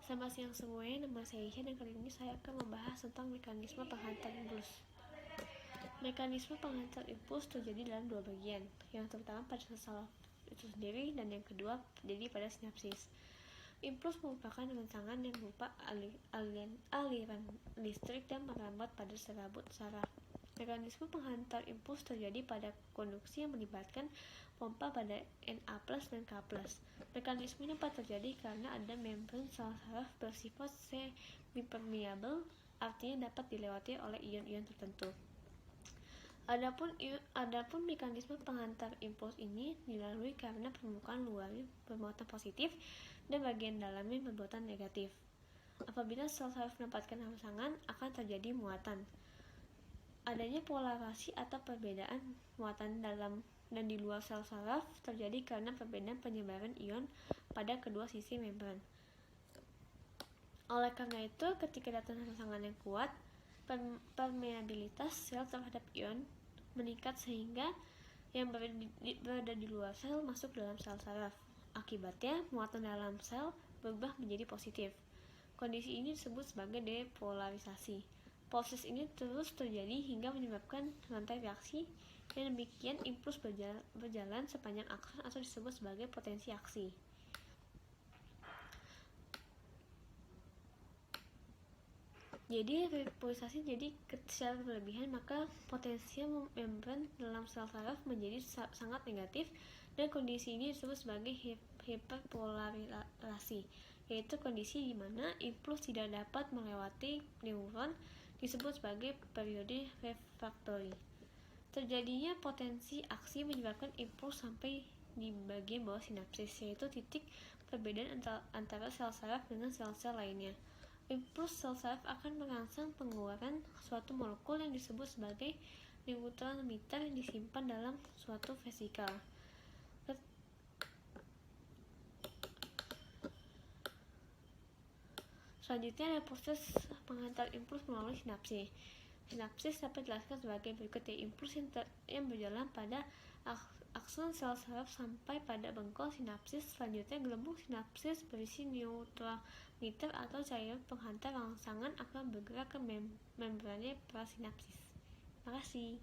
Selamat siang semuanya, nama saya Isya dan kali ini saya akan membahas tentang mekanisme penghantar impuls. Mekanisme penghantar impuls terjadi dalam dua bagian, yang terutama pada sel saraf itu sendiri dan yang kedua terjadi pada sinapsis. Impuls merupakan rangsangan yang berupa aliran listrik dan merambat pada serabut saraf. Mekanisme penghantar impuls terjadi pada konduksi yang melibatkan pompa pada Na+ dan K+. Mekanisme ini dapat terjadi karena ada membran sel saraf bersifat semi-permeabel, artinya dapat dilewati oleh ion-ion tertentu. Adapun mekanisme penghantar impuls ini dilalui karena permukaan luarnya bermuatan positif dan bagian dalamnya bermuatan negatif. Apabila sel saraf mendapatkan rangsangan, akan terjadi muatan. Adanya polarasi atau perbedaan muatan dalam dan di luar sel saraf terjadi karena perbedaan penyebaran ion pada kedua sisi membran. Oleh karena itu, ketika datang rangsangan yang kuat, permeabilitas sel terhadap ion meningkat sehingga yang berada di luar sel masuk dalam sel saraf. Akibatnya, muatan dalam sel berubah menjadi positif. Kondisi ini disebut sebagai depolarisasi. Proses ini terus terjadi hingga menyebabkan rantai reaksi, dan demikian impuls berjalan sepanjang akson atau disebut sebagai potensi aksi. Jadi repolarisasi jadi secara berlebihan, maka potensial membran dalam sel saraf menjadi sangat negatif, dan kondisi ini disebut sebagai hiperpolarisasi, yaitu kondisi di mana impuls tidak dapat melewati neuron, disebut sebagai periode refraktori. Terjadinya potensi aksi menyebabkan impuls sampai di bagian bawah sinapsis, yaitu titik perbedaan antara sel saraf dengan sel-sel lainnya. Impuls sel saraf akan merangsang pengeluaran suatu molekul yang disebut sebagai neurotransmitter yang disimpan dalam suatu vesikel. Selanjutnya ada proses penghantar impuls melalui sinapsis. Sinapsis dapat dijelaskan sebagai berikut, impuls yang berjalan pada akson sel saraf sampai pada bengkol sinapsis. Selanjutnya, gelembung sinapsis berisi neurotransmitter atau cairan penghantar rangsangan akan bergerak ke membrannya prasinapsis. Terima kasih.